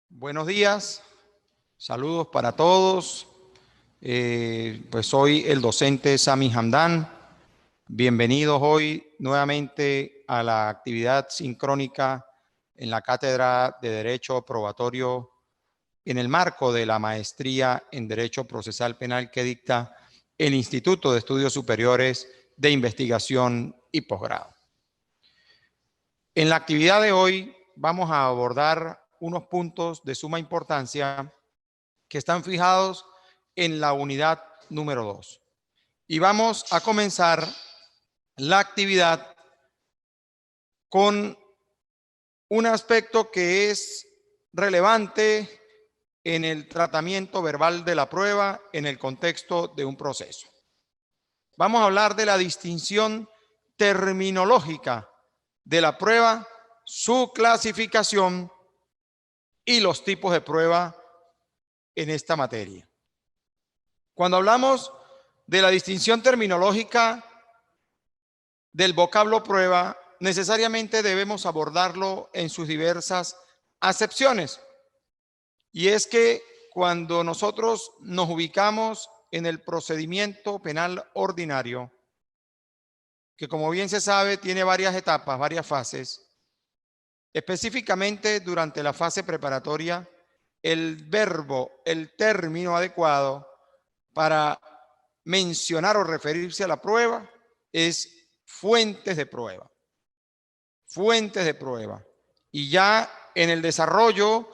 Buenos días, saludos para todos. Pues soy el docente Sami Hamdan. Bienvenidos hoy nuevamente a la actividad sincrónica en la Cátedra de Derecho Probatorio en el marco de la maestría en Derecho Procesal Penal que dicta el Instituto de Estudios Superiores de Investigación y Posgrado. En la actividad de hoy vamos a abordar unos puntos de suma importancia que están fijados en la unidad número 2. Y vamos a comenzar la actividad con un aspecto que es relevante en el tratamiento verbal de la prueba en el contexto de un proceso. Vamos a hablar de la distinción terminológica de la prueba, su clasificación y los tipos de prueba en esta materia. Cuando hablamos de la distinción terminológica del vocablo prueba, necesariamente debemos abordarlo en sus diversas acepciones. Y es que cuando nosotros nos ubicamos en el procedimiento penal ordinario, que como bien se sabe tiene varias etapas, varias fases, específicamente durante la fase preparatoria, el verbo, el término adecuado para mencionar o referirse a la prueba es fuentes de prueba. Fuentes de prueba. Y ya en el desarrollo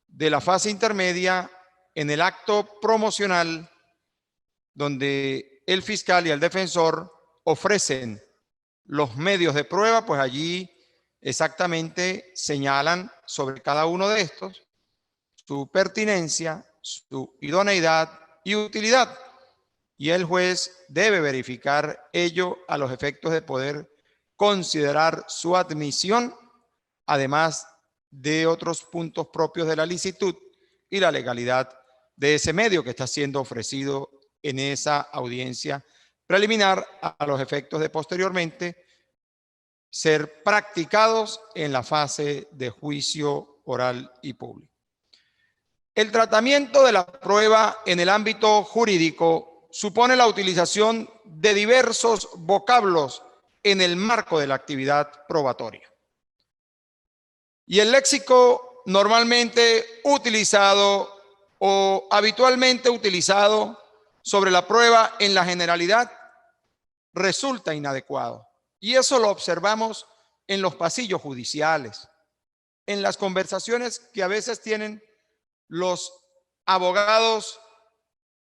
de la fase intermedia, en el acto promocional, donde el fiscal y el defensor ofrecen los medios de prueba, pues allí exactamente señalan sobre cada uno de estos su pertinencia, su idoneidad y utilidad. Y el juez debe verificar ello a los efectos de poder considerar su admisión, además de otros puntos propios de la licitud y la legalidad de ese medio que está siendo ofrecido en esa audiencia preliminar a los efectos de posteriormente ser practicados en la fase de juicio oral y público. El tratamiento de la prueba en el ámbito jurídico supone la utilización de diversos vocablos en el marco de la actividad probatoria. Y el léxico normalmente utilizado o habitualmente utilizado sobre la prueba en la generalidad resulta inadecuado. Y eso lo observamos en los pasillos judiciales, en las conversaciones que a veces tienen los abogados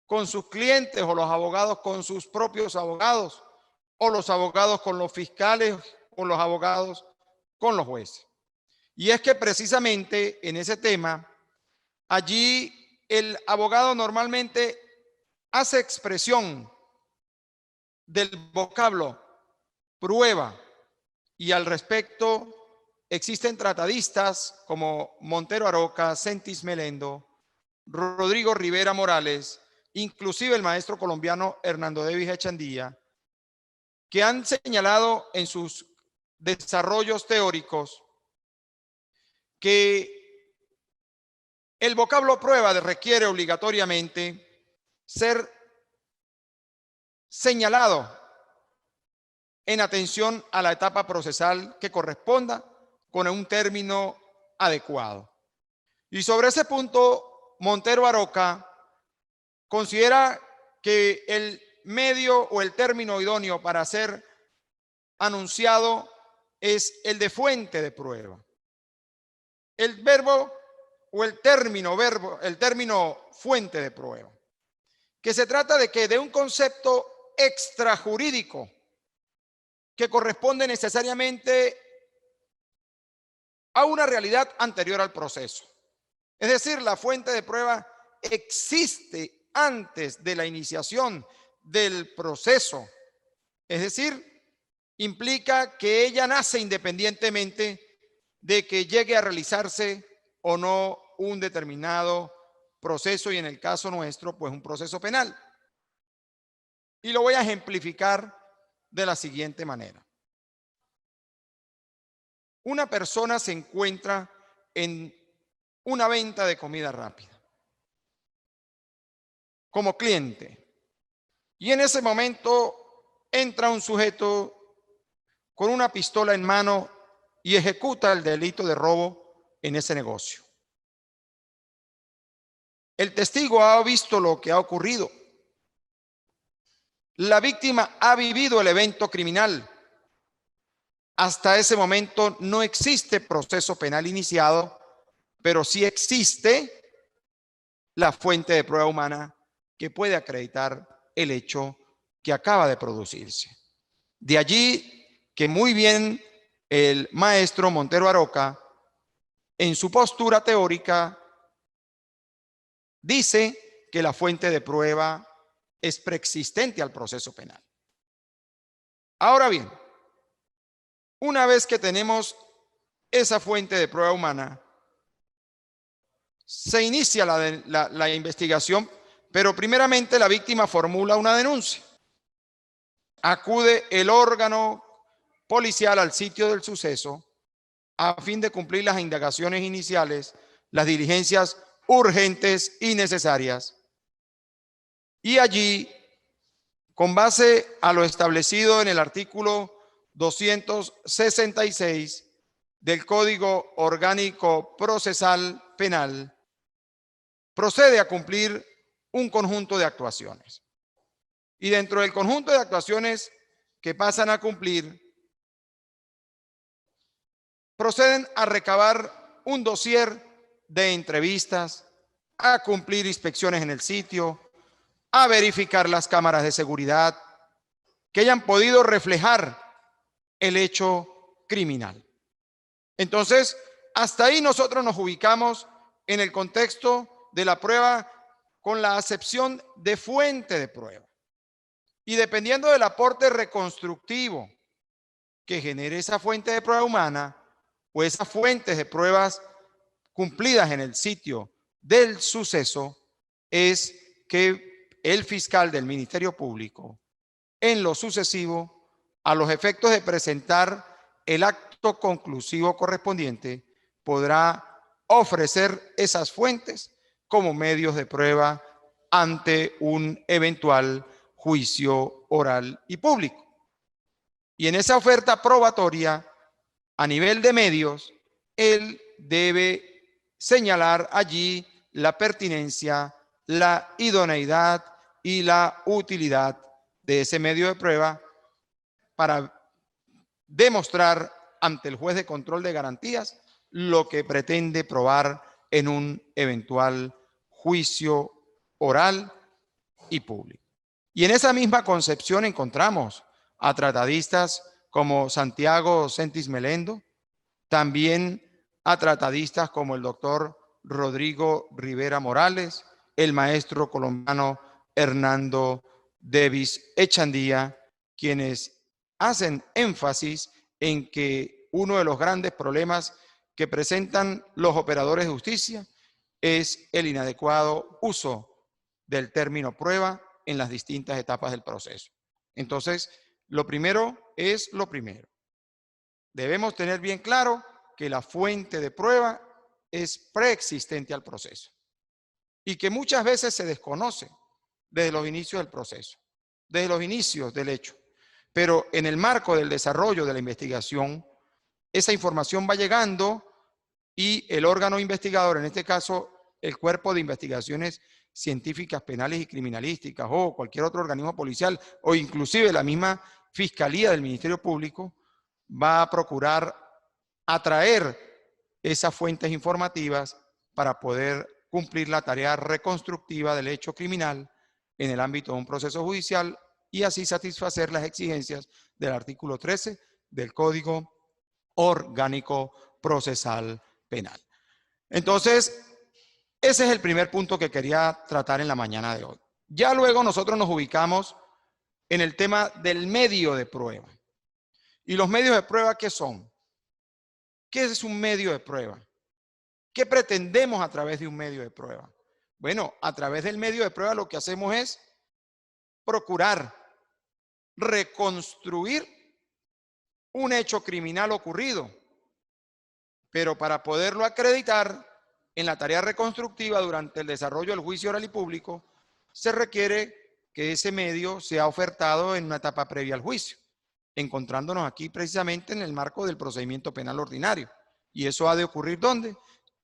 con sus clientes o los abogados con sus propios abogados o los abogados con los fiscales o los abogados con los jueces. Y es que precisamente en ese tema, allí el abogado normalmente hace expresión del vocablo prueba y al respecto existen tratadistas como Montero Aroca, Sentis Melendo, Rodrigo Rivera Morales, inclusive el maestro colombiano Hernando Davis Echandía, que han señalado en sus desarrollos teóricos que el vocablo prueba requiere obligatoriamente ser señalado en atención a la etapa procesal que corresponda con un término adecuado. Y sobre ese punto, Montero Aroca considera que el medio o el término idóneo para ser anunciado es el de fuente de prueba. El verbo o el término fuente de prueba, que se trata de que de un concepto extrajurídico que corresponde necesariamente a una realidad anterior al proceso. Es decir, la fuente de prueba existe antes de la iniciación del proceso. Es decir, implica que ella nace independientemente de que llegue a realizarse o no un determinado proceso y en el caso nuestro, pues un proceso penal. Y lo voy a ejemplificar de la siguiente manera. Una persona se encuentra en una venta de comida rápida como cliente. Y en ese momento entra un sujeto con una pistola en mano y ejecuta el delito de robo en ese negocio. El testigo ha visto lo que ha ocurrido. La víctima ha vivido el evento criminal. Hasta ese momento no existe proceso penal iniciado, pero sí existe la fuente de prueba humana que puede acreditar el hecho que acaba de producirse. De allí que muy bien el maestro Montero Aroca, en su postura teórica, dice que la fuente de prueba es preexistente al proceso penal. Ahora bien, una vez que tenemos esa fuente de prueba humana, se inicia la investigación, pero primeramente la víctima formula una denuncia. Acude el órgano policial al sitio del suceso a fin de cumplir las indagaciones iniciales, las diligencias urgentes y necesarias. Y allí, con base a lo establecido en el artículo 266 del Código Orgánico Procesal Penal, procede a cumplir un conjunto de actuaciones. Y dentro del conjunto de actuaciones que pasan a cumplir, proceden a recabar un dossier de entrevistas, a cumplir inspecciones en el sitio, a verificar las cámaras de seguridad que hayan podido reflejar el hecho criminal. Entonces, hasta ahí nosotros nos ubicamos en el contexto de la prueba con la acepción de fuente de prueba. Y dependiendo del aporte reconstructivo que genere esa fuente de prueba humana o esas fuentes de pruebas cumplidas en el sitio del suceso, es que el fiscal del Ministerio Público, en lo sucesivo, a los efectos de presentar el acto conclusivo correspondiente, podrá ofrecer esas fuentes como medios de prueba ante un eventual juicio oral y público. Y en esa oferta probatoria, a nivel de medios, él debe señalar allí la pertinencia, la idoneidad y la utilidad de ese medio de prueba para demostrar ante el juez de control de garantías lo que pretende probar en un eventual juicio oral y público. Y en esa misma concepción encontramos a tratadistas como Santiago Sentis Melendo, también a tratadistas como el doctor Rodrigo Rivera Morales, el maestro colombiano Hernando Davis Echandía, quienes hacen énfasis en que uno de los grandes problemas que presentan los operadores de justicia es el inadecuado uso del término prueba en las distintas etapas del proceso. Entonces, lo primero es lo primero. Debemos tener bien claro que la fuente de prueba es preexistente al proceso y que muchas veces se desconoce desde los inicios del proceso, desde los inicios del hecho. Pero en el marco del desarrollo de la investigación, esa información va llegando y el órgano investigador, en este caso el Cuerpo de Investigaciones Científicas, Penales y Criminalísticas o cualquier otro organismo policial o inclusive la misma Fiscalía del Ministerio Público, va a procurar atraer esas fuentes informativas para poder cumplir la tarea reconstructiva del hecho criminal en el ámbito de un proceso judicial y así satisfacer las exigencias del artículo 13 del Código Orgánico Procesal Penal. Entonces, ese es el primer punto que quería tratar en la mañana de hoy. Ya luego nosotros nos ubicamos en el tema del medio de prueba. ¿Y los medios de prueba qué son? ¿Qué es un medio de prueba? ¿Qué pretendemos a través de un medio de prueba? Bueno, a través del medio de prueba lo que hacemos es procurar reconstruir un hecho criminal ocurrido, pero para poderlo acreditar en la tarea reconstructiva durante el desarrollo del juicio oral y público, se requiere que ese medio sea ofertado en una etapa previa al juicio, encontrándonos aquí precisamente en el marco del procedimiento penal ordinario. Y eso ha de ocurrir ¿dónde?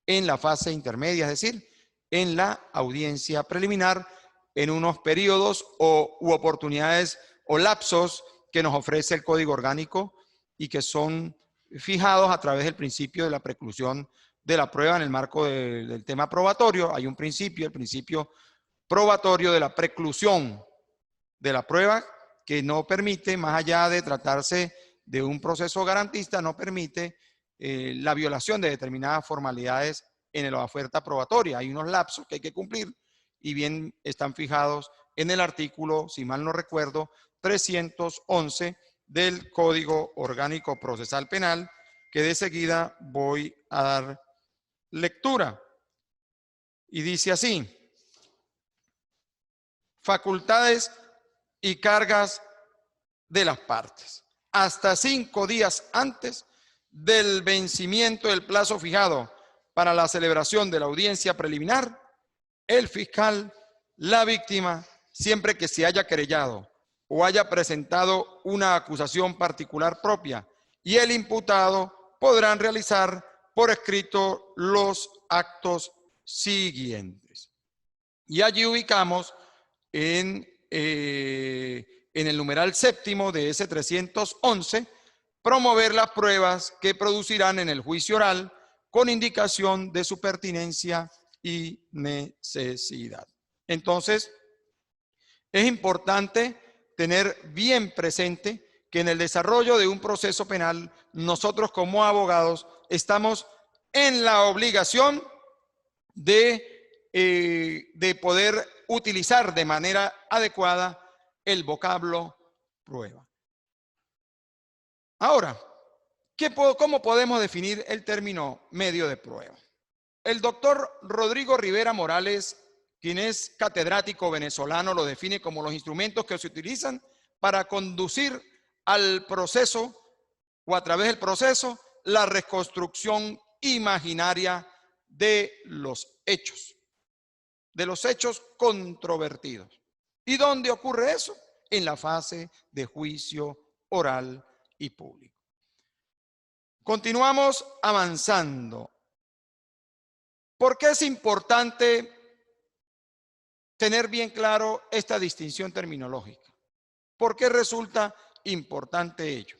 En la fase intermedia, es decir, en la audiencia preliminar, en unos periodos u oportunidades o lapsos que nos ofrece el Código Orgánico y que son fijados a través del principio de la preclusión de la prueba en el marco del tema probatorio. Hay un principio, el principio probatorio de la preclusión de la prueba, que no permite, más allá de tratarse de un proceso garantista, no permite la violación de determinadas formalidades en la oferta probatoria. Hay unos lapsos que hay que cumplir y bien están fijados en el artículo, si mal no recuerdo, 311 del Código Orgánico Procesal Penal, que de seguida voy a dar lectura. Y dice así: facultades y cargas de las partes. Hasta 5 días antes del vencimiento del plazo fijado para la celebración de la audiencia preliminar, el fiscal, la víctima, siempre que se haya querellado o haya presentado una acusación particular propia, y el imputado podrán realizar por escrito los actos siguientes. Y allí ubicamos en el numeral séptimo de ese 311, promover las pruebas que producirán en el juicio oral con indicación de su pertinencia y necesidad. Entonces, es importante tener bien presente que en el desarrollo de un proceso penal, nosotros como abogados estamos en la obligación de poder utilizar de manera adecuada el vocablo prueba. Ahora, ¿cómo podemos definir el término medio de prueba? El doctor Rodrigo Rivera Morales, quien es catedrático venezolano, lo define como los instrumentos que se utilizan para conducir al proceso o a través del proceso la reconstrucción imaginaria de los hechos controvertidos. ¿Y dónde ocurre eso? En la fase de juicio oral y público. Continuamos avanzando. ¿Por qué es importante tener bien claro esta distinción terminológica? ¿Por qué resulta importante ello?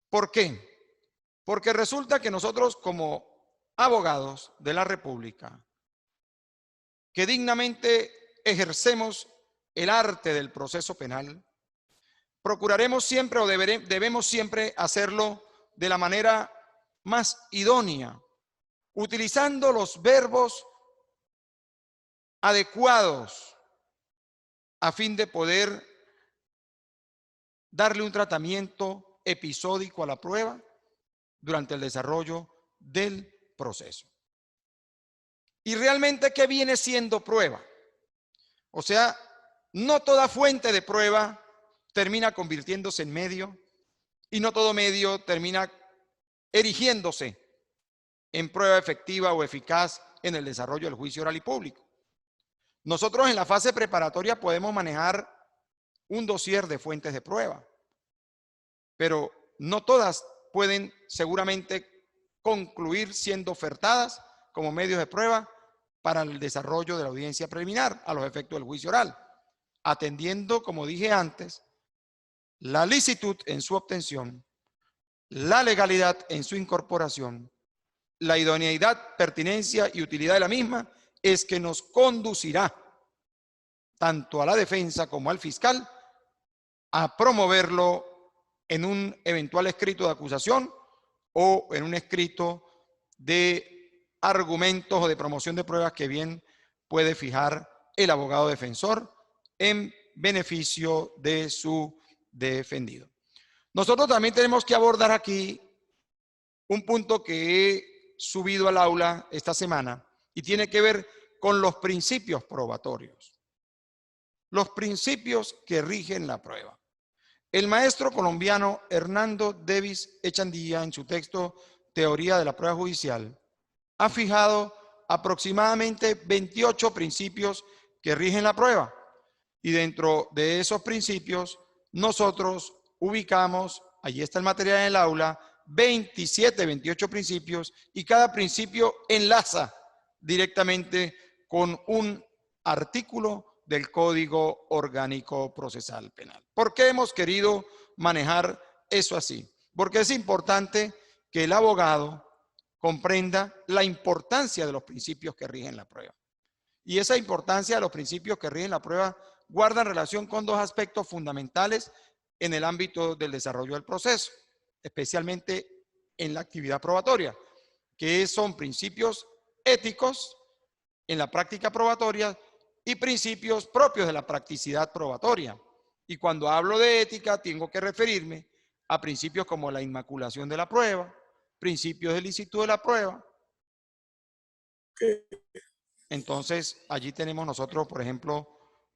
¿Por qué? Porque resulta que nosotros como abogados de la República, que dignamente ejercemos el arte del proceso penal, procuraremos siempre o debemos siempre hacerlo de la manera más idónea, utilizando los verbos adecuados a fin de poder darle un tratamiento episódico a la prueba durante el desarrollo del proceso. ¿Y realmente qué viene siendo prueba? O sea, no toda fuente de prueba termina convirtiéndose en medio y no todo medio termina erigiéndose en prueba efectiva o eficaz en el desarrollo del juicio oral y público. Nosotros en la fase preparatoria podemos manejar un dossier de fuentes de prueba, pero no todas pueden seguramente concluir siendo ofertadas como medios de prueba para el desarrollo de la audiencia preliminar a los efectos del juicio oral, atendiendo, como dije antes, la licitud en su obtención, la legalidad en su incorporación, la idoneidad, pertinencia y utilidad de la misma es que nos conducirá tanto a la defensa como al fiscal a promoverlo en un eventual escrito de acusación o en un escrito de argumentos o de promoción de pruebas que bien puede fijar el abogado defensor en beneficio de su defendido. Nosotros también tenemos que abordar aquí un punto que he subido al aula esta semana y tiene que ver con los principios probatorios, los principios que rigen la prueba. El maestro colombiano Hernando Davis Echandía, en su texto Teoría de la Prueba Judicial, ha fijado aproximadamente 28 principios que rigen la prueba. Y dentro de esos principios, nosotros ubicamos, allí está el material en el aula, 28 principios, y cada principio enlaza directamente con un artículo del Código Orgánico Procesal Penal. ¿Por qué hemos querido manejar eso así? Porque es importante que el abogado comprenda la importancia de los principios que rigen la prueba. Y esa importancia de los principios que rigen la prueba guarda relación con dos aspectos fundamentales en el ámbito del desarrollo del proceso, especialmente en la actividad probatoria, que son principios éticos en la práctica probatoria y principios propios de la practicidad probatoria. Y cuando hablo de ética, tengo que referirme a principios como la inmaculación de la prueba, principios de licitud de la prueba. Entonces, allí tenemos nosotros, por ejemplo,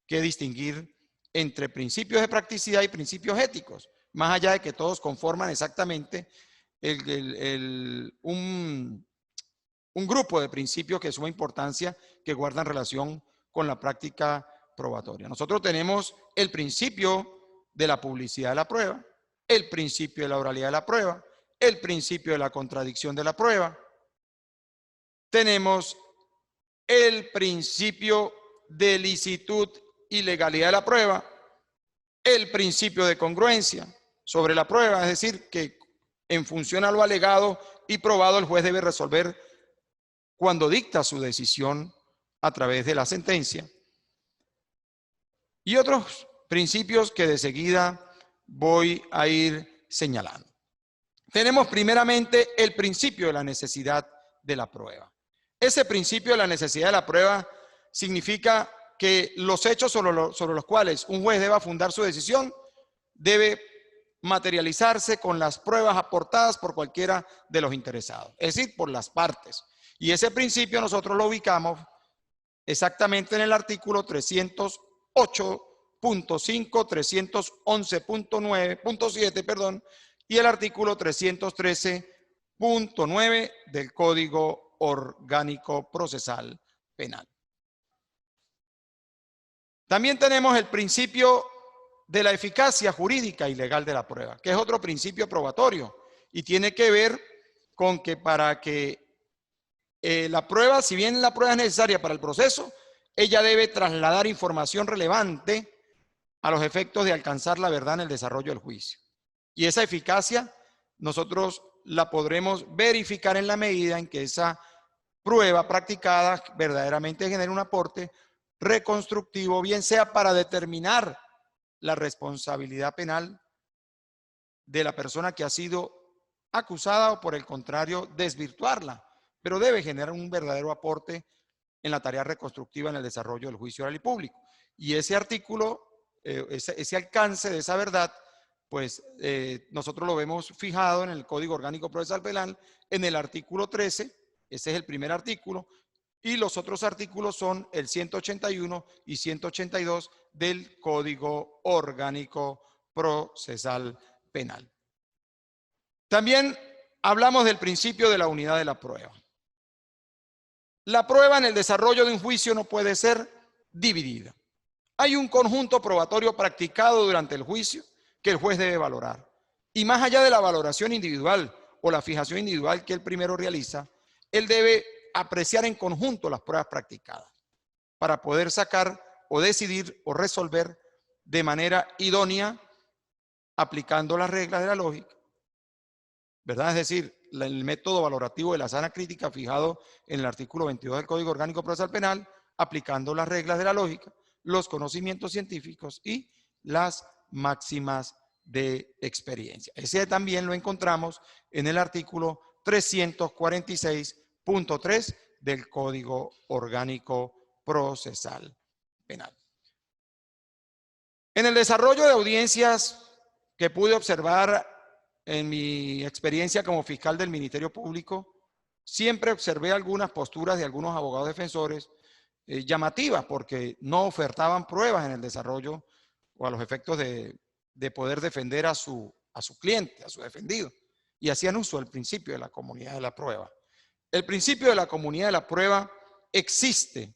que distinguir entre principios de practicidad y principios éticos, más allá de que todos conforman exactamente un grupo de principios que suma importancia, que guardan relación con la práctica probatoria. Nosotros tenemos el principio de la publicidad de la prueba, el principio de la oralidad de la prueba, el principio de la contradicción de la prueba. Tenemos el principio de licitud y legalidad de la prueba, el principio de congruencia sobre la prueba, es decir, que en función a lo alegado y probado el juez debe resolver cuando dicta su decisión a través de la sentencia. Y otros principios que de seguida voy a ir señalando. Tenemos primeramente el principio de la necesidad de la prueba. Ese principio de la necesidad de la prueba significa que los hechos sobre los cuales un juez deba fundar su decisión debe materializarse con las pruebas aportadas por cualquiera de los interesados, es decir, por las partes. Y ese principio nosotros lo ubicamos exactamente en el artículo 308.5, 311.7, y el artículo 313.9 del Código Orgánico Procesal Penal. También tenemos el principio de la eficacia jurídica y legal de la prueba, que es otro principio probatorio y tiene que ver con que para que la prueba, si bien la prueba es necesaria para el proceso, ella debe trasladar información relevante a los efectos de alcanzar la verdad en el desarrollo del juicio. Y esa eficacia nosotros la podremos verificar en la medida en que esa prueba practicada verdaderamente genere un aporte reconstructivo, bien sea para determinar la responsabilidad penal de la persona que ha sido acusada o por el contrario desvirtuarla, pero debe generar un verdadero aporte en la tarea reconstructiva en el desarrollo del juicio oral y público. Y ese artículo, ese alcance de esa verdad, pues nosotros lo vemos fijado en el Código Orgánico Procesal Penal, en el artículo 13, ese es el primer artículo, y los otros artículos son el 181 y 182 del Código Orgánico Procesal Penal. También hablamos del principio de la unidad de la prueba. La prueba en el desarrollo de un juicio no puede ser dividida. Hay un conjunto probatorio practicado durante el juicio que el juez debe valorar. Y más allá de la valoración individual o la fijación individual que él primero realiza, él debe apreciar en conjunto las pruebas practicadas para poder sacar o decidir o resolver de manera idónea aplicando las reglas de la lógica, ¿verdad? Es decir, el método valorativo de la sana crítica fijado en el artículo 22 del Código Orgánico Procesal Penal, aplicando las reglas de la lógica, los conocimientos científicos y las máximas de experiencia. Ese también lo encontramos en el artículo 346.3 del Código Orgánico Procesal Penal. En el desarrollo de audiencias que pude observar en mi experiencia como fiscal del Ministerio Público, siempre observé algunas posturas de algunos abogados defensores llamativas porque no ofertaban pruebas en el desarrollo o a los efectos de poder defender a su cliente, a su defendido, y hacían uso del principio de la comunidad de la prueba. El principio de la comunidad de la prueba existe,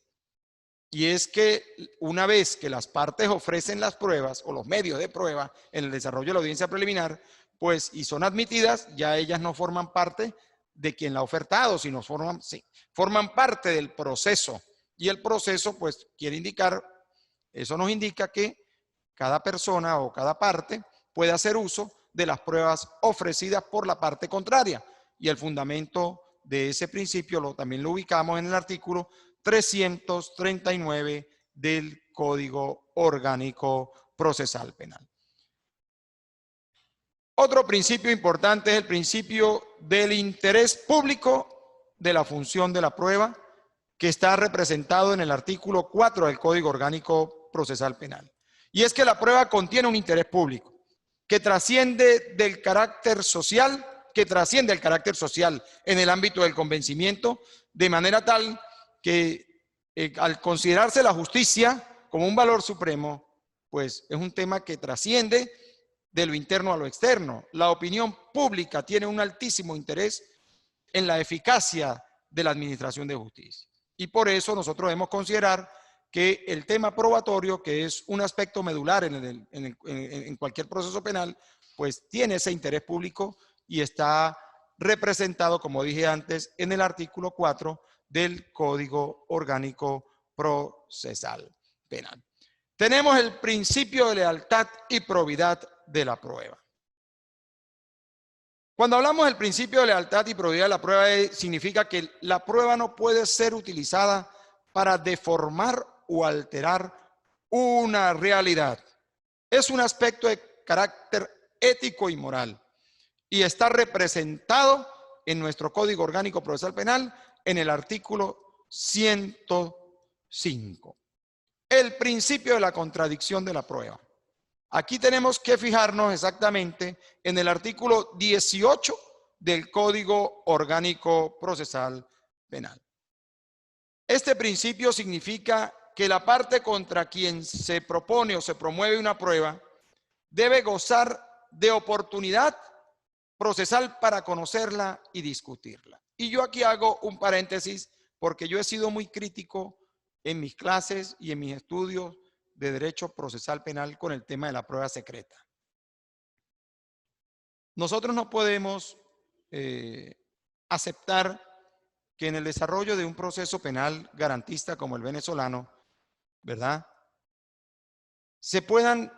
y es que una vez que las partes ofrecen las pruebas o los medios de prueba en el desarrollo de la audiencia preliminar, pues y son admitidas, ya ellas no forman parte de quien la ha ofertado, sino forman parte del proceso. Y el proceso pues quiere indicar, eso nos indica que cada persona o cada parte puede hacer uso de las pruebas ofrecidas por la parte contraria. Y el fundamento de ese principio también lo ubicamos en el artículo 339 del Código Orgánico Procesal Penal. Otro principio importante es el principio del interés público de la función de la prueba, que está representado en el artículo 4 del Código Orgánico Procesal Penal. Y es que la prueba contiene un interés público que trasciende del carácter social, en el ámbito del convencimiento, de manera tal que al considerarse la justicia como un valor supremo, pues es un tema que trasciende de lo interno a lo externo. La opinión pública tiene un altísimo interés en la eficacia de la administración de justicia. Y por eso nosotros debemos considerar que el tema probatorio, que es un aspecto medular en cualquier proceso penal, pues tiene ese interés público y está representado, como dije antes, en el artículo 4 del Código Orgánico Procesal Penal. Tenemos el principio de lealtad y probidad de la prueba. Cuando hablamos del principio de lealtad y probidad de la prueba, significa que la prueba no puede ser utilizada para deformar o alterar una realidad. Es un aspecto de carácter ético y moral y está representado en nuestro Código Orgánico Procesal Penal en el artículo 105. El principio de la contradicción de la prueba. Aquí tenemos que fijarnos exactamente en el artículo 18 del Código Orgánico Procesal Penal. Este principio significa que la parte contra quien se propone o se promueve una prueba debe gozar de oportunidad procesal para conocerla y discutirla. Y yo aquí hago un paréntesis porque yo he sido muy crítico en mis clases y en mis estudios de Derecho Procesal Penal con el tema de la prueba secreta. Nosotros no podemos aceptar que en el desarrollo de un proceso penal garantista como el venezolano, ¿verdad?, se puedan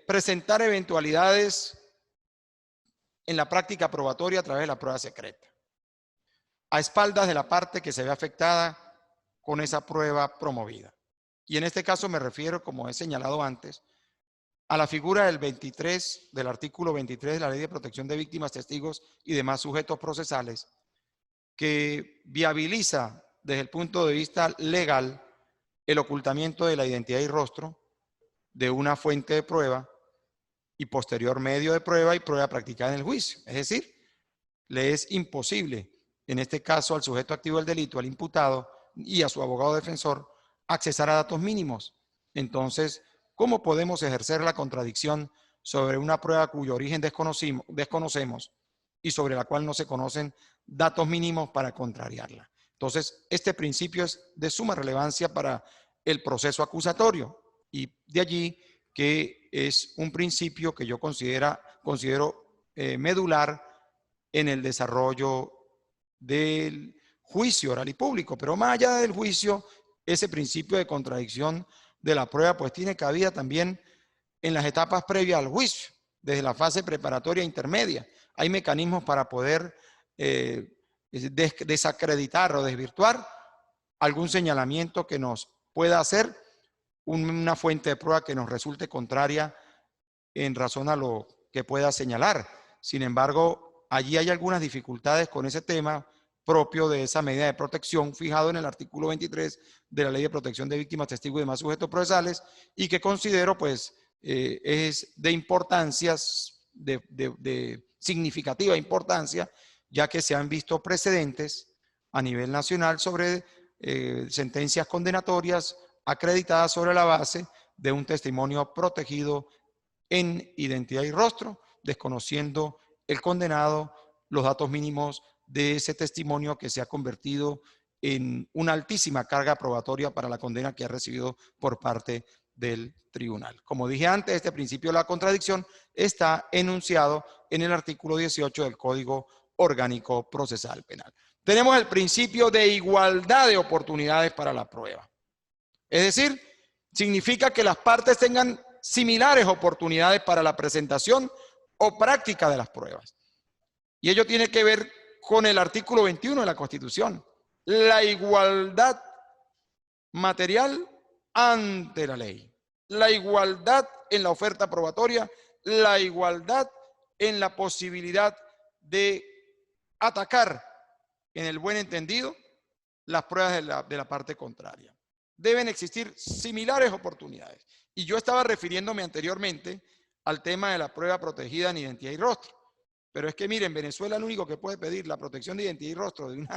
presentar eventualidades en la práctica probatoria a través de la prueba secreta, a espaldas de la parte que se ve afectada con esa prueba promovida. Y en este caso me refiero, como he señalado antes, a la figura del artículo 23 de la Ley de Protección de Víctimas, Testigos y demás sujetos procesales, que viabiliza desde el punto de vista legal el ocultamiento de la identidad y rostro de una fuente de prueba y posterior medio de prueba y prueba practicada en el juicio. Es decir, le es imposible, en este caso al sujeto activo del delito, al imputado y a su abogado defensor, accesar a datos mínimos. Entonces, ¿cómo podemos ejercer la contradicción sobre una prueba cuyo origen desconocemos y sobre la cual no se conocen datos mínimos para contrariarla? Entonces, este principio es de suma relevancia para el proceso acusatorio y de allí que es un principio que yo considero medular en el desarrollo del juicio oral y público. Pero más allá del juicio, ese principio de contradicción de la prueba pues tiene cabida también en las etapas previas al juicio, desde la fase preparatoria e intermedia. Hay mecanismos para poder desacreditar o desvirtuar algún señalamiento que nos pueda hacer una fuente de prueba que nos resulte contraria en razón a lo que pueda señalar. Sin embargo, allí hay algunas dificultades con ese tema propio de esa medida de protección fijado en el artículo 23 de la Ley de Protección de Víctimas, Testigos y demás sujetos procesales, y que considero pues es de importancias, de significativa importancia, ya que se han visto precedentes a nivel nacional sobre sentencias condenatorias acreditadas sobre la base de un testimonio protegido en identidad y rostro, desconociendo el condenado los datos mínimos de ese testimonio que se ha convertido en una altísima carga probatoria para la condena que ha recibido por parte del tribunal. Como dije antes, este principio de la contradicción está enunciado en el artículo 18 del Código Orgánico Procesal Penal. Tenemos el principio de igualdad de oportunidades para la prueba. Es decir, significa que las partes tengan similares oportunidades para la presentación o práctica de las pruebas. Y ello tiene que ver con el artículo 21 de la Constitución. La igualdad material ante la ley. La igualdad en la oferta probatoria, la igualdad en la posibilidad de atacar, en el buen entendido, las pruebas de la parte contraria. Deben existir similares oportunidades. Y yo estaba refiriéndome anteriormente al tema de la prueba protegida en identidad y rostro. Pero es que miren, Venezuela el único que puede pedir la protección de identidad y rostro de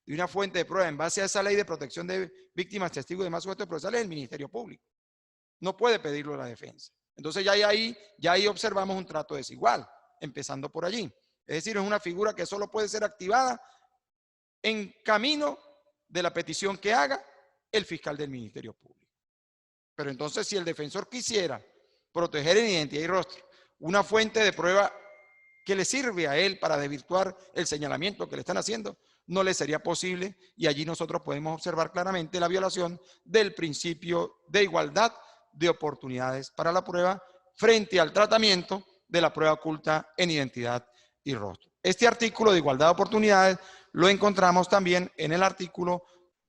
una fuente de prueba en base a esa ley de protección de víctimas, testigos y demás sujetos procesales es el Ministerio Público. No puede pedirlo la defensa. Entonces ya ahí observamos un trato desigual, empezando por allí. Es decir, es una figura que solo puede ser activada en camino de la petición que haga el fiscal del Ministerio Público. Pero entonces, si el defensor quisiera proteger en identidad y rostro una fuente de prueba que le sirve a él para desvirtuar el señalamiento que le están haciendo, no le sería posible, y allí nosotros podemos observar claramente la violación del principio de igualdad de oportunidades para la prueba frente al tratamiento de la prueba oculta en identidad y rostro. Este artículo de igualdad de oportunidades lo encontramos también en el artículo,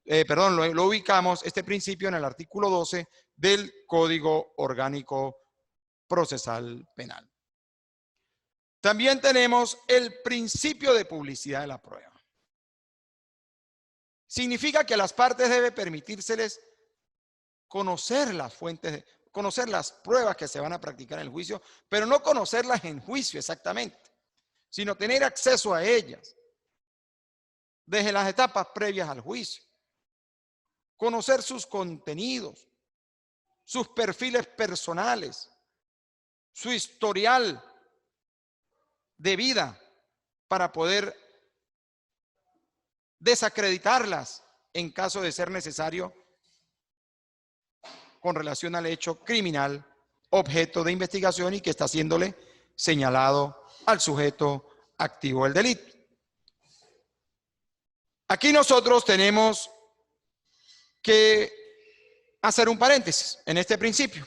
lo ubicamos, este principio, en el artículo 12 del Código Orgánico Procesal Penal. También tenemos el principio de publicidad de la prueba. Significa que a las partes debe permitírseles conocer las fuentes, conocer las pruebas que se van a practicar en el juicio, pero no conocerlas en juicio exactamente, sino tener acceso a ellas desde las etapas previas al juicio. Conocer sus contenidos, sus perfiles personales, su historial de vida para poder desacreditarlas en caso de ser necesario con relación al hecho criminal objeto de investigación y que está haciéndole señalado al sujeto activo del delito. Aquí nosotros tenemos que hacer un paréntesis en este principio.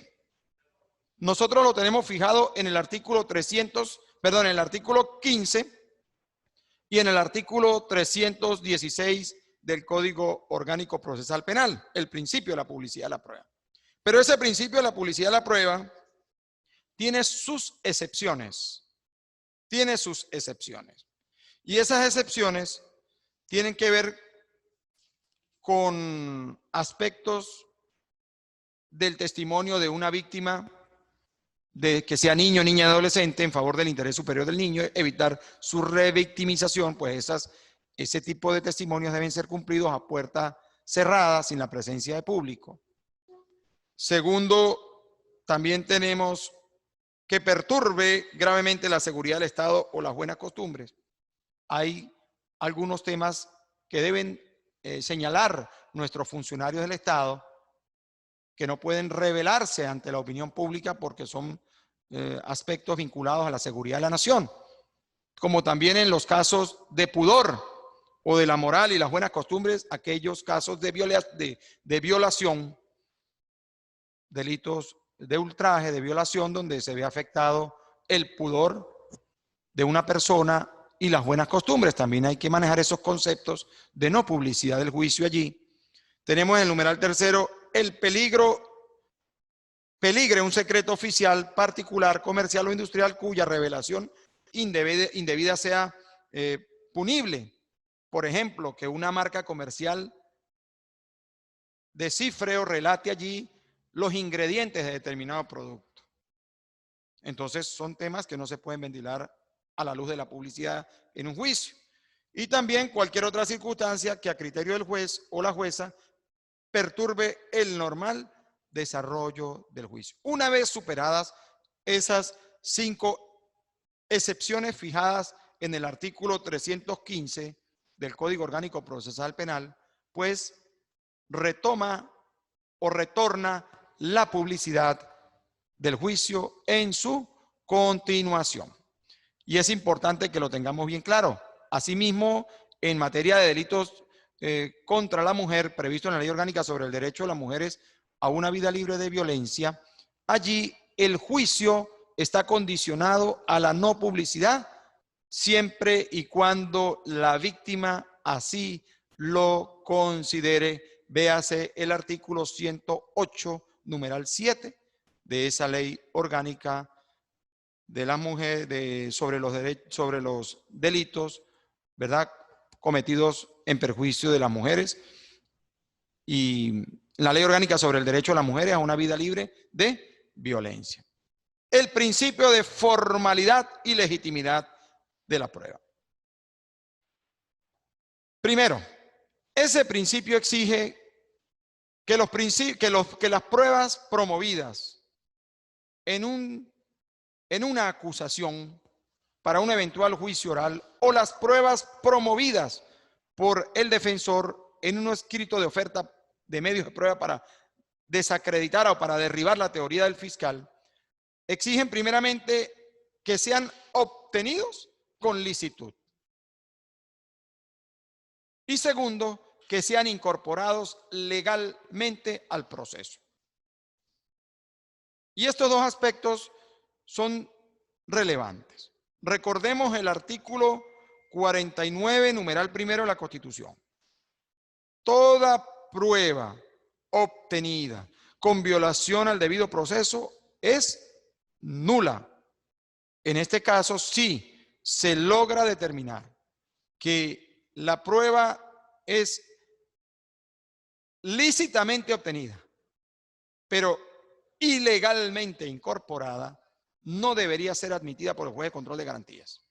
Nosotros lo tenemos fijado en el artículo en el artículo 15 y en el artículo 316 del Código Orgánico Procesal Penal, el principio de la publicidad de la prueba. Pero ese principio de la publicidad de la prueba tiene sus excepciones. Tiene sus excepciones. Y esas excepciones tienen que ver con aspectos del testimonio de una víctima, de que sea niño, niña, adolescente, en favor del interés superior del niño, evitar su revictimización, pues ese tipo de testimonios deben ser cumplidos a puerta cerrada, sin la presencia de público. Segundo, también tenemos que perturbe gravemente la seguridad del Estado o las buenas costumbres. Hay algunos temas que deben señalar nuestros funcionarios del Estado que no pueden revelarse ante la opinión pública porque son aspectos vinculados a la seguridad de la nación, como también en los casos de pudor o de la moral y las buenas costumbres, aquellos casos de violación, delitos de ultraje, de violación, donde se ve afectado el pudor de una persona y las buenas costumbres. También hay que manejar esos conceptos de no publicidad del juicio allí. Tenemos en el numeral tercero el peligre un secreto oficial, particular, comercial o industrial cuya revelación indebida sea punible. Por ejemplo, que una marca comercial descifre o relate allí los ingredientes de determinado producto. Entonces son temas que no se pueden ventilar a la luz de la publicidad en un juicio. Y también cualquier otra circunstancia que a criterio del juez o la jueza perturbe el normal desarrollo del juicio. Una vez superadas esas 5 excepciones fijadas en el artículo 315 del Código Orgánico Procesal Penal, pues retoma o retorna la publicidad del juicio en su continuación. Y es importante que lo tengamos bien claro. Asimismo, en materia de delitos contra la mujer, previsto en la Ley Orgánica sobre el Derecho de las Mujeres a una vida libre de violencia, allí el juicio está condicionado a la no publicidad siempre y cuando la víctima así lo considere. Véase el artículo 108, numeral 7 de esa Ley Orgánica de la mujer, sobre los delitos, ¿verdad?, cometidos en perjuicio de las mujeres, y la Ley Orgánica sobre el Derecho de las Mujeres a una vida libre de violencia. El principio de formalidad y legitimidad de la prueba. Primero, ese principio exige que las pruebas promovidas en una acusación para un eventual juicio oral o las pruebas promovidas por el defensor en un escrito de oferta de medios de prueba para desacreditar o para derribar la teoría del fiscal, exigen primeramente que sean obtenidos con licitud. Y segundo, que sean incorporados legalmente al proceso. Y estos dos aspectos son relevantes. Recordemos el artículo 49, numeral primero de la Constitución. Toda prueba obtenida con violación al debido proceso es nula. En este caso, sí se logra determinar que la prueba es lícitamente obtenida, pero ilegalmente incorporada, no debería ser admitida por el juez de control de garantías.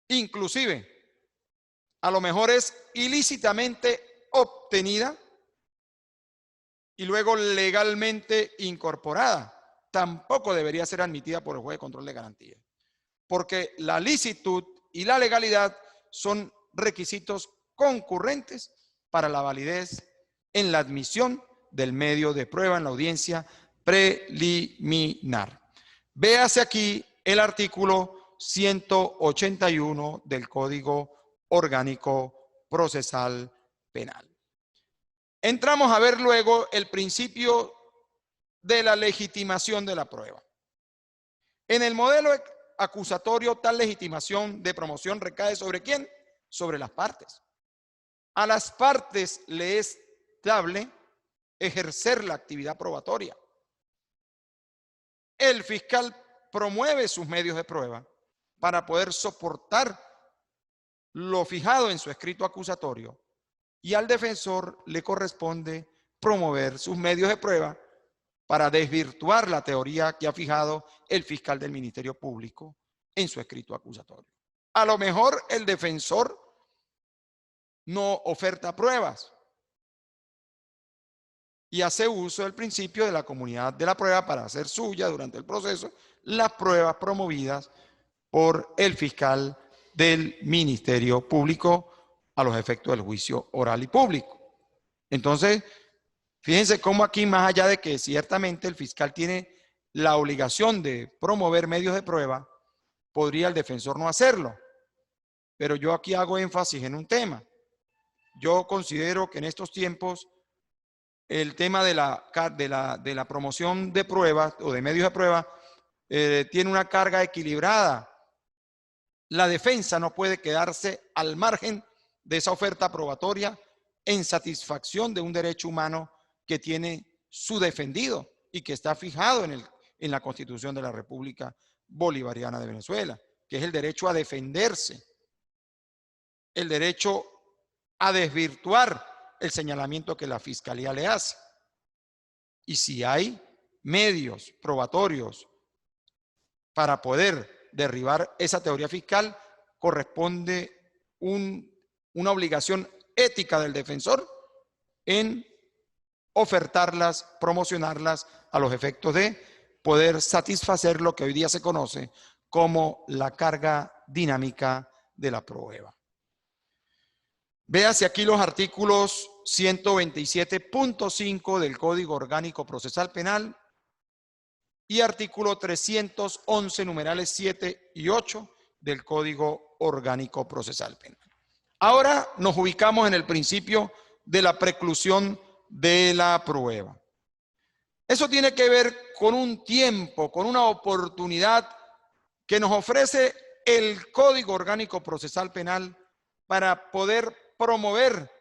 Inclusive, a lo mejor es ilícitamente obtenida y luego legalmente incorporada. Tampoco debería ser admitida por el juez de control de garantías, porque la licitud y la legalidad son requisitos concurrentes para la validez en la admisión del medio de prueba en la audiencia preliminar. Véase aquí el artículo 181 del Código Orgánico Procesal Penal. Entramos a ver luego el principio de la legitimación de la prueba. En el modelo acusatorio, tal legitimación de promoción recae ¿sobre quién? Sobre las partes. A las partes le es dable ejercer la actividad probatoria. El fiscal promueve sus medios de prueba para poder soportar lo fijado en su escrito acusatorio, y al defensor le corresponde promover sus medios de prueba para desvirtuar la teoría que ha fijado el fiscal del Ministerio Público en su escrito acusatorio. A lo mejor el defensor no oferta pruebas y hace uso del principio de la comunidad de la prueba para hacer suya durante el proceso las pruebas promovidas por el fiscal del Ministerio Público a los efectos del juicio oral y público. Entonces, fíjense cómo aquí, más allá de que ciertamente el fiscal tiene la obligación de promover medios de prueba, podría el defensor no hacerlo. Pero yo aquí hago énfasis en un tema. Yo considero que en estos tiempos el tema de la promoción de pruebas o de medios de prueba tiene una carga equilibrada. La defensa no puede quedarse al margen de esa oferta probatoria en satisfacción de un derecho humano que tiene su defendido y que está fijado en la Constitución de la República Bolivariana de Venezuela, que es el derecho a defenderse, el derecho a desvirtuar el señalamiento que la Fiscalía le hace. Y si hay medios probatorios para poder derribar esa teoría fiscal, corresponde una obligación ética del defensor en ofertarlas, promocionarlas a los efectos de poder satisfacer lo que hoy día se conoce como la carga dinámica de la prueba. Véase aquí los artículos 127.5 del Código Orgánico Procesal Penal y artículo 311, numerales 7 y 8 del Código Orgánico Procesal Penal. Ahora nos ubicamos en el principio de la preclusión de la prueba. Eso tiene que ver con un tiempo, con una oportunidad que nos ofrece el Código Orgánico Procesal Penal para poder promover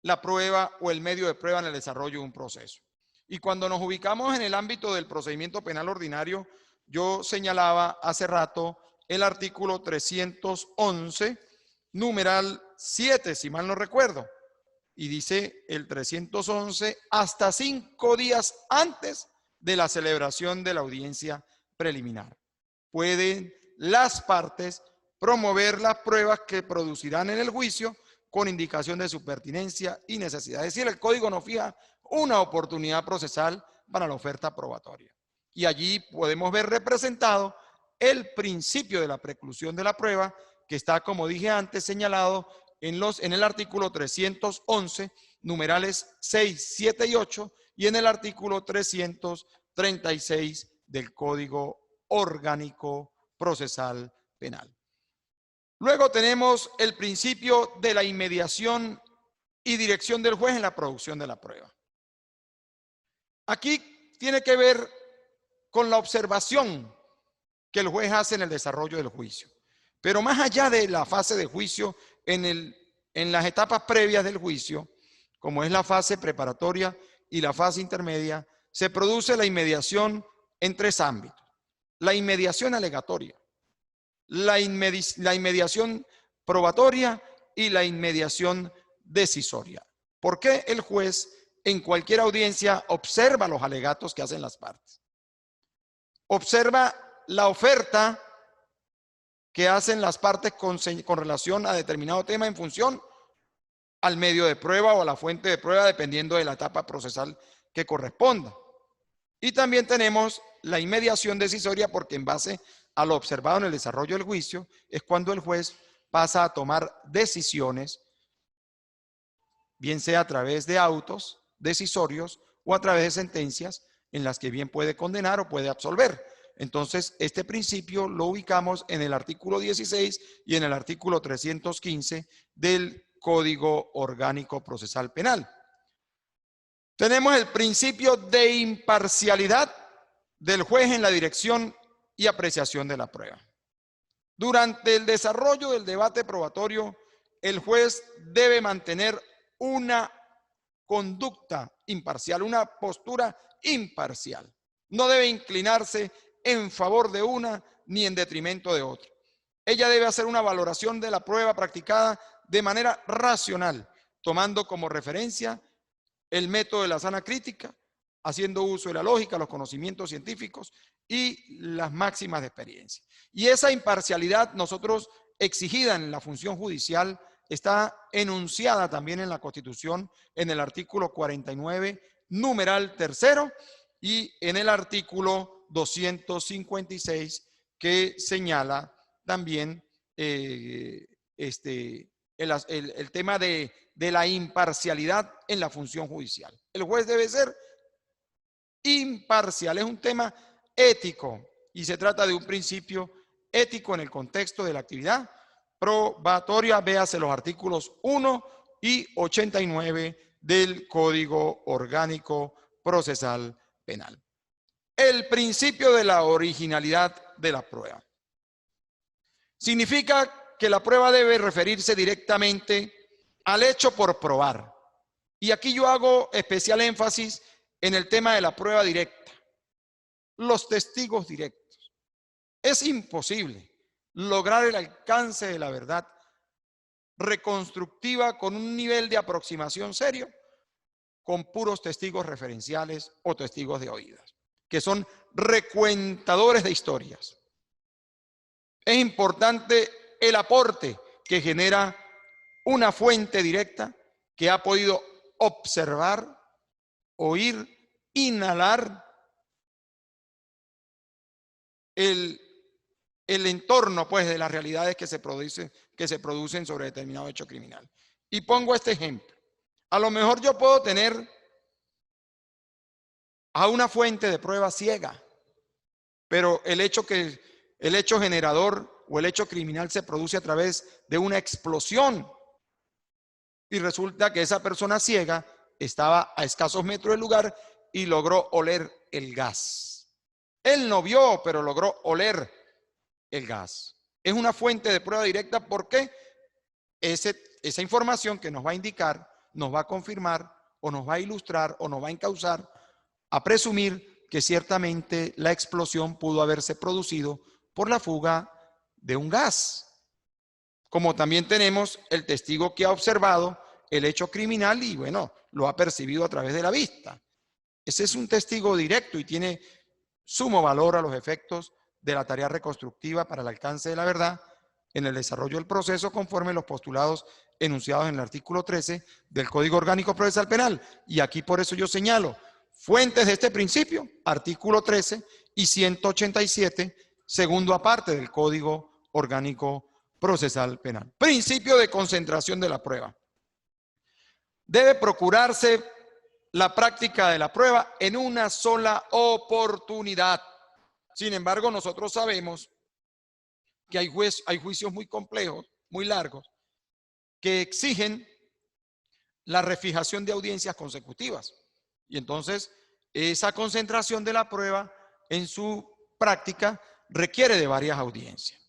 la prueba o el medio de prueba en el desarrollo de un proceso. Y cuando nos ubicamos en el ámbito del procedimiento penal ordinario, yo señalaba hace rato el artículo 311, numeral 7, si mal no recuerdo. Y dice el 311, hasta 5 días antes de la celebración de la audiencia preliminar. Pueden las partes promover las pruebas que producirán en el juicio con indicación de su pertinencia y necesidad. Es decir, el código nos fija una oportunidad procesal para la oferta probatoria. Y allí podemos ver representado el principio de la preclusión de la prueba, que está, como dije antes, señalado en el artículo 311, numerales 6, 7 y 8, y en el artículo 336 del Código Orgánico Procesal Penal. Luego tenemos el principio de la inmediación y dirección del juez en la producción de la prueba. Aquí tiene que ver con la observación que el juez hace en el desarrollo del juicio. Pero más allá de la fase de juicio, en las etapas previas del juicio, como es la fase preparatoria y la fase intermedia, se produce la inmediación en 3 ámbitos. La inmediación alegatoria, la inmediación probatoria y la inmediación decisoria. ¿Por qué el juez en cualquier audiencia observa los alegatos que hacen las partes? Observa la oferta que hacen las partes con relación a determinado tema en función al medio de prueba o a la fuente de prueba, dependiendo de la etapa procesal que corresponda. Y también tenemos la inmediación decisoria, porque en base a lo observado en el desarrollo del juicio es cuando el juez pasa a tomar decisiones, bien sea a través de autos decisorios o a través de sentencias en las que bien puede condenar o puede absolver. Entonces, este principio lo ubicamos en el artículo 16 y en el artículo 315 del Código Orgánico Procesal Penal. Tenemos el principio de imparcialidad del juez en la dirección y apreciación de la prueba. Durante el desarrollo del debate probatorio, el juez debe mantener una conducta imparcial, una postura imparcial. No debe inclinarse en favor de una ni en detrimento de otra. Ella debe hacer una valoración de la prueba practicada de manera racional, tomando como referencia el método de la sana crítica, haciendo uso de la lógica, los conocimientos científicos y las máximas de experiencia. Y esa imparcialidad nosotros exigida en la función judicial está enunciada también en la Constitución en el artículo 49, numeral 3, y en el artículo 256, que señala también el tema de la imparcialidad en la función judicial. El juez debe ser imparcial, es un tema ético y se trata de un principio ético en el contexto de la actividad probatoria. Véase los artículos 1 y 89 del Código Orgánico Procesal Penal. El principio de la originalidad de la prueba significa que la prueba debe referirse directamente al hecho por probar. Y aquí yo hago especial énfasis en el tema de la prueba directa, los testigos directos. Es imposible lograr el alcance de la verdad reconstructiva con un nivel de aproximación serio con puros testigos referenciales o testigos de oídas, que son recuentadores de historias. Es importante el aporte que genera una fuente directa que ha podido observar, oír, inhalar el entorno, pues, de las realidades que se producen sobre determinado hecho criminal. Y pongo este ejemplo. A lo mejor yo puedo tener a una fuente de prueba ciega, pero el hecho generador o el hecho criminal se produce a través de una explosión. Y resulta que esa persona ciega estaba a escasos metros del lugar y logró oler el gas. Él no vio, pero logró oler el gas. Es una fuente de prueba directa porque esa información que nos va a indicar, nos va a confirmar o nos va a ilustrar o nos va a encauzar a presumir que ciertamente la explosión pudo haberse producido por la fuga de un gas. Como también tenemos el testigo que ha observado el hecho criminal y, bueno, lo ha percibido a través de la vista. Ese es un testigo directo y tiene sumo valor a los efectos de la tarea reconstructiva para el alcance de la verdad en el desarrollo del proceso conforme los postulados enunciados en el artículo 13 del Código Orgánico Procesal Penal. Y aquí por eso yo señalo fuentes de este principio, artículo 13 y 187, segundo aparte del Código Orgánico Procesal Penal. Principio de concentración de la prueba. Debe procurarse la práctica de la prueba en una sola oportunidad. Sin embargo, nosotros sabemos que hay juicios muy complejos, muy largos, que exigen la refijación de audiencias consecutivas. Y entonces, esa concentración de la prueba en su práctica requiere de varias audiencias.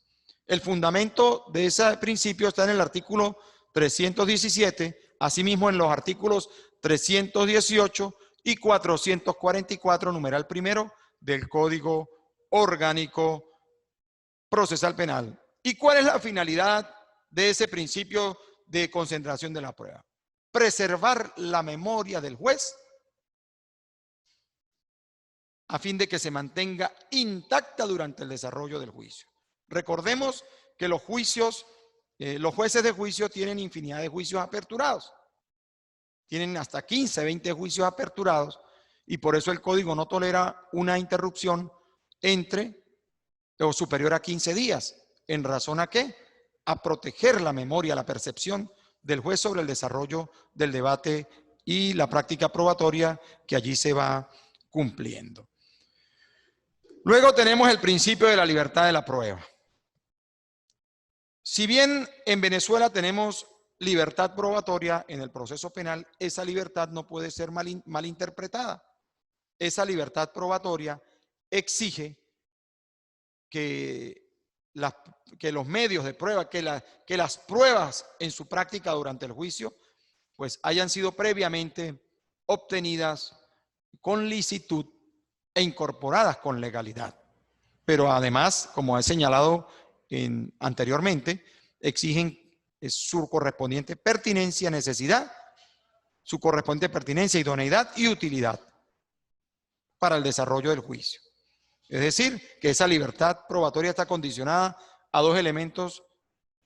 El fundamento de ese principio está en el artículo 317, asimismo en los artículos 318 y 444, numeral primero, del Código Orgánico Procesal Penal. ¿Y cuál es la finalidad de ese principio de concentración de la prueba? Preservar la memoria del juez a fin de que se mantenga intacta durante el desarrollo del juicio. Recordemos que los jueces de juicio tienen infinidad de juicios aperturados. Tienen hasta 15, 20 juicios aperturados y por eso el código no tolera una interrupción entre o superior a 15 días. ¿En razón a qué? A proteger la memoria, la percepción del juez sobre el desarrollo del debate y la práctica probatoria que allí se va cumpliendo. Luego tenemos el principio de la libertad de la prueba. Si bien en Venezuela tenemos libertad probatoria en el proceso penal, esa libertad no puede ser malinterpretada. Esa libertad probatoria exige que los medios de prueba, que las pruebas en su práctica durante el juicio, pues hayan sido previamente obtenidas con licitud e incorporadas con legalidad. Pero además, como he señalado anteriormente, exigen su correspondiente pertinencia, necesidad, su correspondiente pertinencia, idoneidad y utilidad para el desarrollo del juicio. Es decir, que esa libertad probatoria está condicionada a dos elementos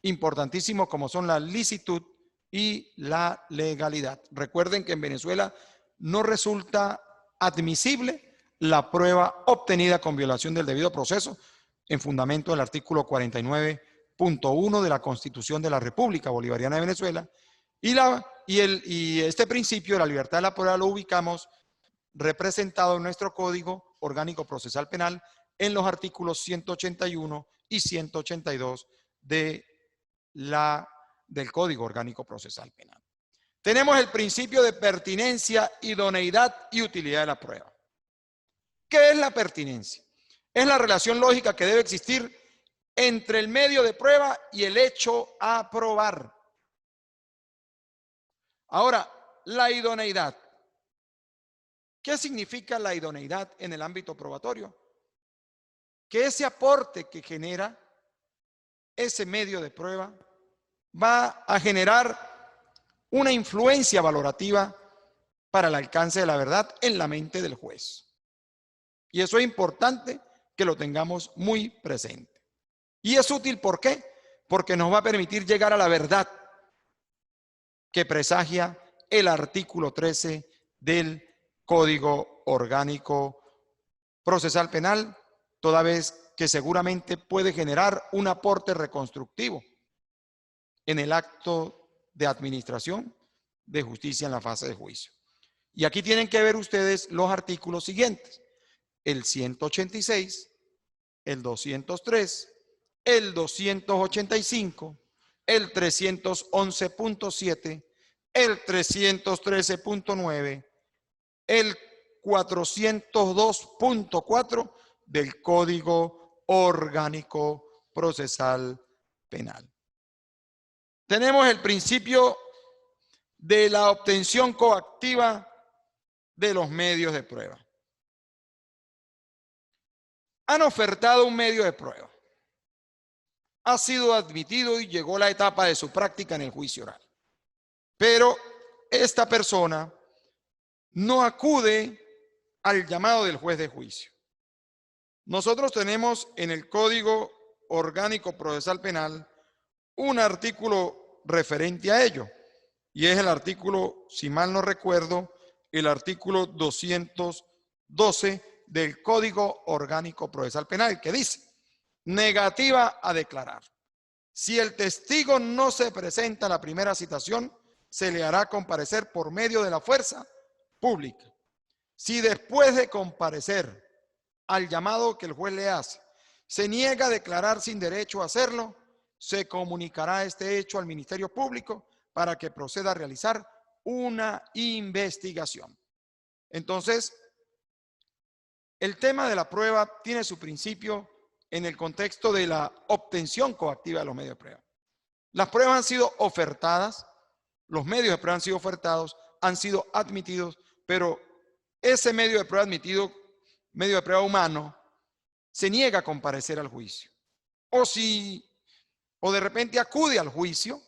importantísimos como son la licitud y la legalidad. Recuerden que en Venezuela no resulta admisible la prueba obtenida con violación del debido proceso en fundamento del artículo 49.1 de la Constitución de la República Bolivariana de Venezuela y este principio de la libertad de la prueba lo ubicamos representado en nuestro Código Orgánico Procesal Penal en los artículos 181 y 182 del Código Orgánico Procesal Penal. Tenemos el principio de pertinencia, idoneidad y utilidad de la prueba. ¿Qué es la pertinencia? Es la relación lógica que debe existir entre el medio de prueba y el hecho a probar. Ahora, la idoneidad. ¿Qué significa la idoneidad en el ámbito probatorio? Que ese aporte que genera ese medio de prueba va a generar una influencia valorativa para el alcance de la verdad en la mente del juez. Y eso es importante que lo tengamos muy presente. Y es útil, ¿por qué? Porque nos va a permitir llegar a la verdad que presagia el artículo 13 del Código Orgánico Procesal Penal, toda vez que seguramente puede generar un aporte reconstructivo en el acto de administración de justicia en la fase de juicio. Y aquí tienen que ver ustedes los artículos siguientes: el 186, el 203, el 285, el 311.7, el 313.9, el 402.4 del Código Orgánico Procesal Penal. Tenemos el principio de la obtención coactiva de los medios de prueba. Han ofertado un medio de prueba. Ha sido admitido y llegó la etapa de su práctica en el juicio oral. Pero esta persona no acude al llamado del juez de juicio. Nosotros tenemos en el Código Orgánico Procesal Penal un artículo referente a ello, y es el artículo, si mal no recuerdo, el artículo 212 del Código Orgánico Procesal Penal, que dice: negativa a declarar. Si el testigo no se presenta a la primera citación, se le hará comparecer por medio de la fuerza pública. Si después de comparecer al llamado que el juez le hace, se niega a declarar sin derecho a hacerlo, se comunicará este hecho al Ministerio Público para que proceda a realizar una investigación. Entonces, el tema de la prueba tiene su principio en el contexto de la obtención coactiva de los medios de prueba. Las pruebas han sido ofertadas, los medios de prueba han sido ofertados, han sido admitidos, pero ese medio de prueba admitido, medio de prueba humano, se niega a comparecer al juicio. O de repente acude al juicio,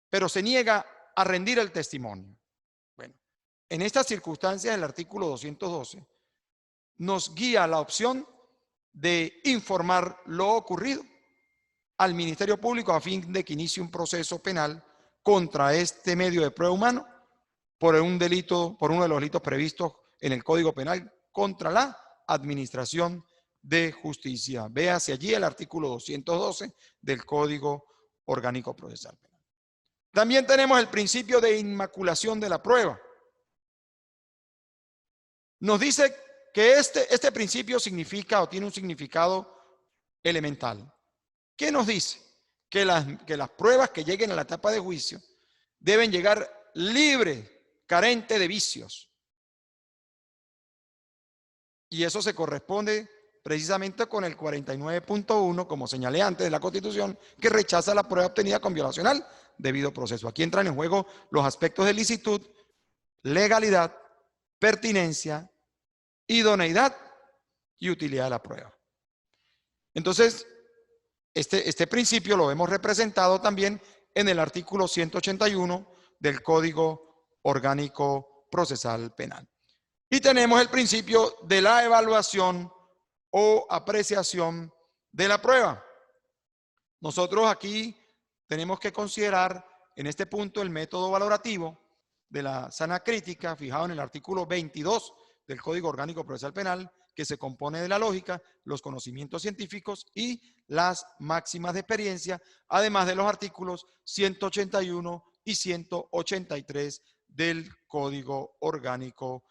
pero se niega a rendir el testimonio. Bueno, en estas circunstancias el artículo 212 nos guía la opción de informar lo ocurrido al Ministerio Público a fin de que inicie un proceso penal contra este medio de prueba humano por un delito, por uno de los delitos previstos en el Código Penal contra la administración de justicia. Véase allí el artículo 212 del Código Orgánico Procesal Penal. También tenemos el principio de inmaculación de la prueba. Nos dice que este principio significa o tiene un significado elemental. ¿Qué nos dice? Que las pruebas que lleguen a la etapa de juicio deben llegar libres, carente de vicios. Y eso se corresponde precisamente con el 49.1, como señalé antes, de la Constitución, que rechaza la prueba obtenida con violación al debido proceso. Aquí entran en juego los aspectos de licitud, legalidad, pertinencia, idoneidad y utilidad de la prueba. Entonces, este principio lo hemos representado también en el artículo 181 del Código Orgánico Procesal Penal. Y tenemos el principio de la evaluación o apreciación de la prueba. Nosotros aquí tenemos que considerar en este punto el método valorativo de la sana crítica fijado en el artículo 22 del Código Orgánico Procesal Penal, que se compone de la lógica, los conocimientos científicos y las máximas de experiencia, además de los artículos 181 y 183 del Código Orgánico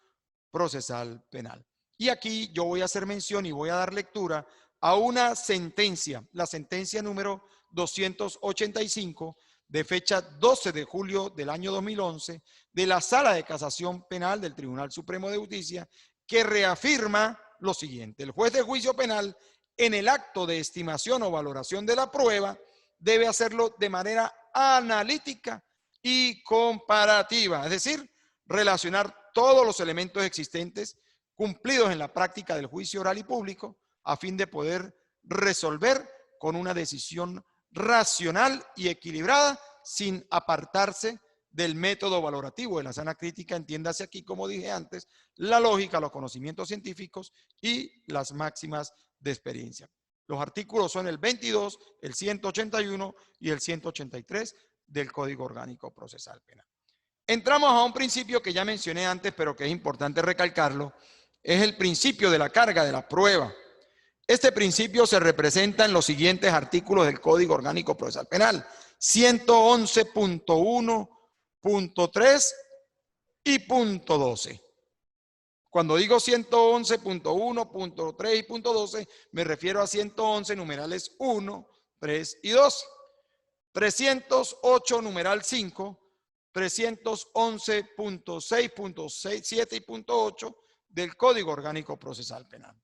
Procesal Penal. Y aquí yo voy a hacer mención y voy a dar lectura a una sentencia, la sentencia número 285 de fecha 12 de julio del año 2011 de la Sala de Casación Penal del Tribunal Supremo de Justicia, que reafirma lo siguiente: el juez de juicio penal en el acto de estimación o valoración de la prueba debe hacerlo de manera analítica y comparativa, es decir, relacionar todos los elementos existentes cumplidos en la práctica del juicio oral y público a fin de poder resolver con una decisión racional y equilibrada sin apartarse del método valorativo de la sana crítica. Entiéndase aquí, como dije antes, la lógica, los conocimientos científicos y las máximas de experiencia. Los artículos son el 22, el 181 y el 183 del Código Orgánico Procesal Penal. Entramos a un principio que ya mencioné antes, pero que es importante recalcarlo, es el principio de la carga de la prueba. Este principio se representa en los siguientes artículos del Código Orgánico Procesal Penal: 111.1.3 y punto 12. Cuando digo 111.1.3 y punto 12, me refiero a 111 numerales 1, 3 y 12. 308 numeral 5, 311.6.7 y punto 8 del Código Orgánico Procesal Penal.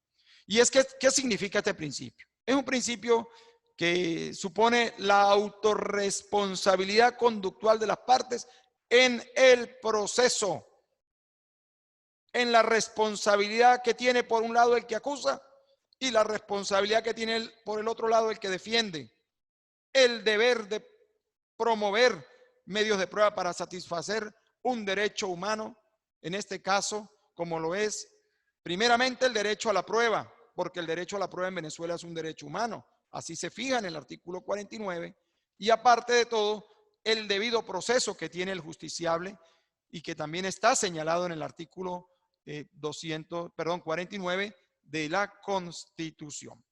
Y es que, ¿qué significa este principio? Es un principio que supone la autorresponsabilidad conductual de las partes en el proceso, en la responsabilidad que tiene por un lado el que acusa y la responsabilidad que tiene por el otro lado el que defiende. El deber de promover medios de prueba para satisfacer un derecho humano, en este caso, como lo es, primeramente el derecho a la prueba, porque el derecho a la prueba en Venezuela es un derecho humano, así se fija en el artículo 49, y aparte de todo, el debido proceso que tiene el justiciable y que también está señalado en el artículo 49 de la Constitución.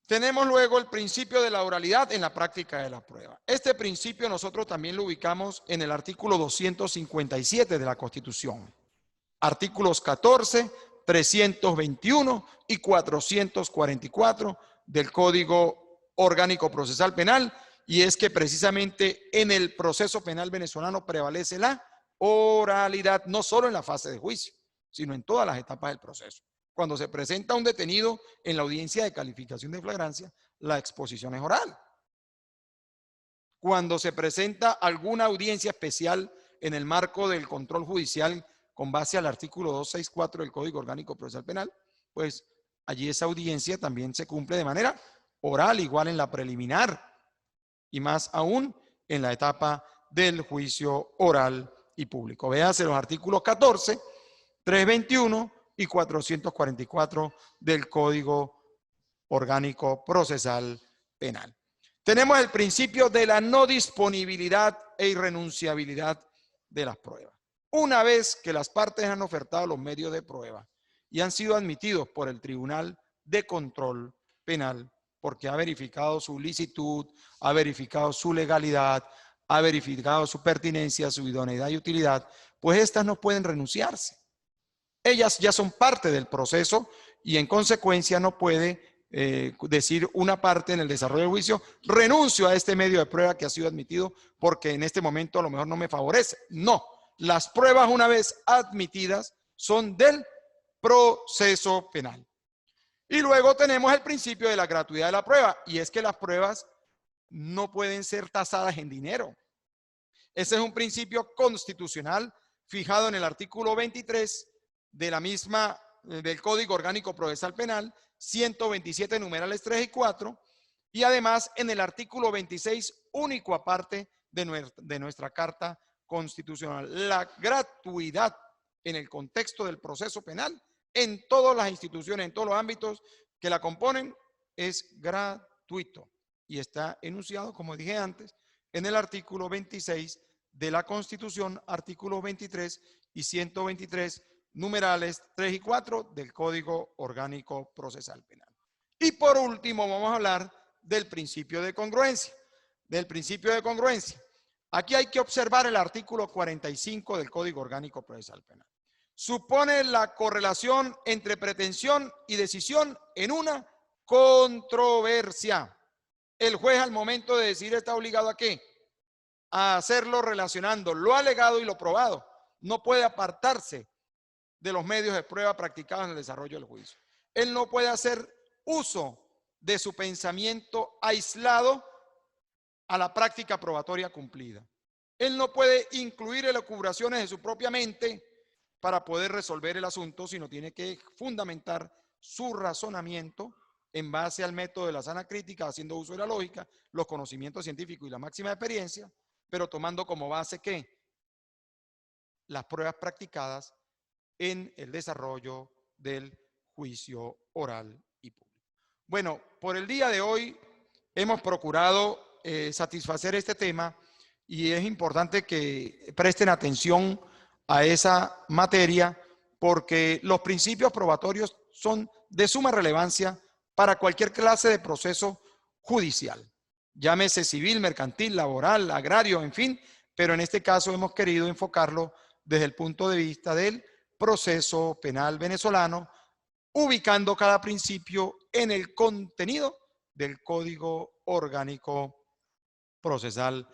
Tenemos luego el principio de la oralidad en la práctica de la prueba. Este principio nosotros también lo ubicamos en el artículo 257 de la Constitución. Artículos 14, 321 y 444 del Código Orgánico Procesal Penal, y es que precisamente en el proceso penal venezolano prevalece la oralidad, no solo en la fase de juicio, sino en todas las etapas del proceso. Cuando se presenta un detenido en la audiencia de calificación de flagrancia, la exposición es oral. Cuando se presenta alguna audiencia especial en el marco del control judicial con base al artículo 264 del Código Orgánico Procesal Penal, pues allí esa audiencia también se cumple de manera oral, igual en la preliminar y más aún en la etapa del juicio oral y público. Véase los artículos 14, 321 y 444 del Código Orgánico Procesal Penal. Tenemos el principio de la no disponibilidad e irrenunciabilidad de las pruebas. Una vez que las partes han ofertado los medios de prueba y han sido admitidos por el Tribunal de Control Penal, porque ha verificado su licitud, ha verificado su legalidad, ha verificado su pertinencia, su idoneidad y utilidad, pues estas no pueden renunciarse. Ellas ya son parte del proceso y en consecuencia no puede decir una parte en el desarrollo del juicio, renuncio a este medio de prueba que ha sido admitido porque en este momento a lo mejor no me favorece. No, las pruebas una vez admitidas son del proceso penal. Y luego tenemos el principio de la gratuidad de la prueba, y es que las pruebas no pueden ser tasadas en dinero. Ese es un principio constitucional fijado en el artículo 23 de la misma, del Código Orgánico Procesal Penal, 127 numerales 3 y 4, y además en el artículo 26, único aparte de nuestra Carta Constitucional. La gratuidad en el contexto del proceso penal, en todas las instituciones, en todos los ámbitos que la componen, es gratuito. Y está enunciado, como dije antes, en el artículo 26 de la Constitución, artículos 23 y 123, numerales 3 y 4 del Código Orgánico Procesal Penal. Y por último vamos a hablar del principio de congruencia. Aquí hay que observar el artículo 45 del Código Orgánico Procesal Penal. Supone la correlación entre pretensión y decisión en una controversia. El juez al momento de decidir está obligado ¿a qué? A hacerlo relacionando lo alegado y lo probado. No puede apartarse de los medios de prueba practicados en el desarrollo del juicio. Él no puede hacer uso de su pensamiento aislado a la práctica probatoria cumplida. Él no puede incluir elucubraciones de su propia mente para poder resolver el asunto, sino tiene que fundamentar su razonamiento en base al método de la sana crítica, haciendo uso de la lógica, los conocimientos científicos y la máxima experiencia, pero tomando como base ¿qué? Las pruebas practicadas en el desarrollo del juicio oral y público. Bueno, por el día de hoy hemos procurado satisfacer este tema y es importante que presten atención a esa materia porque los principios probatorios son de suma relevancia para cualquier clase de proceso judicial. llámese civil, mercantil, laboral, agrario, en fin, pero en este caso hemos querido enfocarlo desde el punto de vista del proceso penal venezolano, ubicando cada principio en el contenido del Código Orgánico Procesal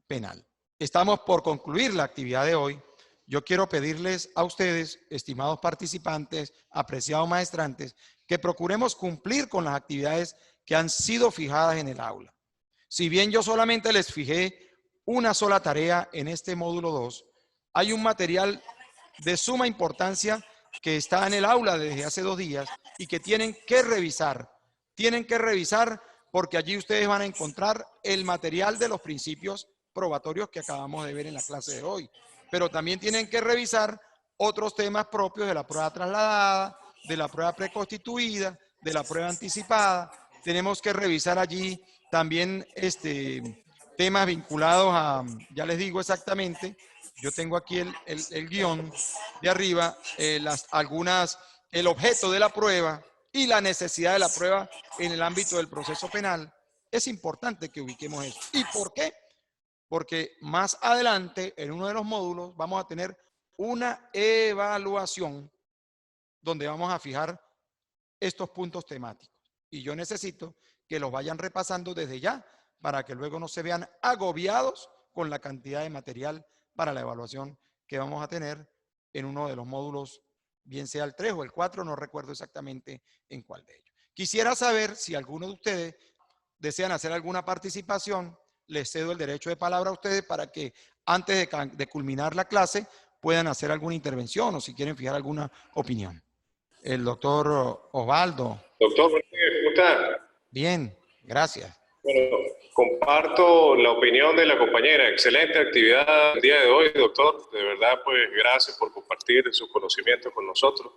Penal. Estamos por concluir la actividad de hoy. Yo quiero pedirles a ustedes, estimados participantes, apreciados maestrantes, que procuremos cumplir con las actividades que han sido fijadas en el aula. Si bien yo solamente les fijé una sola tarea en este módulo 2, hay un material de suma importancia que está en el aula desde hace 2 días y que tienen que revisar. Tienen que revisar porque allí ustedes van a encontrar el material de los principios probatorios que acabamos de ver en la clase de hoy. Pero también tienen que revisar otros temas propios de la prueba trasladada, de la prueba preconstituida, de la prueba anticipada. Tenemos que revisar allí también temas vinculados a, ya les digo exactamente, yo tengo aquí el guión de arriba, el objeto de la prueba y la necesidad de la prueba en el ámbito del proceso penal. Es importante que ubiquemos eso. ¿Y por qué? Porque más adelante, en uno de los módulos, vamos a tener una evaluación donde vamos a fijar estos puntos temáticos. Y yo necesito que los vayan repasando desde ya para que luego no se vean agobiados con la cantidad de material para la evaluación que vamos a tener en uno de los módulos, bien sea el 3 o el 4, no recuerdo exactamente en cuál de ellos. Quisiera saber si alguno de ustedes desean hacer alguna participación. Les cedo el derecho de palabra a ustedes para que antes de culminar la clase puedan hacer alguna intervención o si quieren fijar alguna opinión. El doctor Osvaldo. Doctor, ¿cómo está? Bien, gracias. Bueno, comparto la opinión de la compañera. Excelente actividad el día de hoy, doctor. De verdad, pues gracias por compartir sus conocimientos con nosotros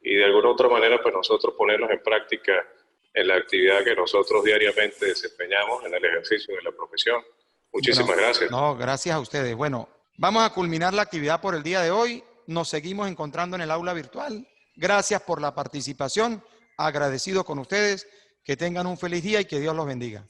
y de alguna otra manera, pues nosotros ponerlos en práctica en la actividad que nosotros diariamente desempeñamos en el ejercicio de la profesión. Muchísimas gracias. No, gracias a ustedes. Bueno, vamos a culminar la actividad por el día de hoy. Nos seguimos encontrando en el aula virtual. Gracias por la participación. Agradecido con ustedes. Que tengan un feliz día y que Dios los bendiga.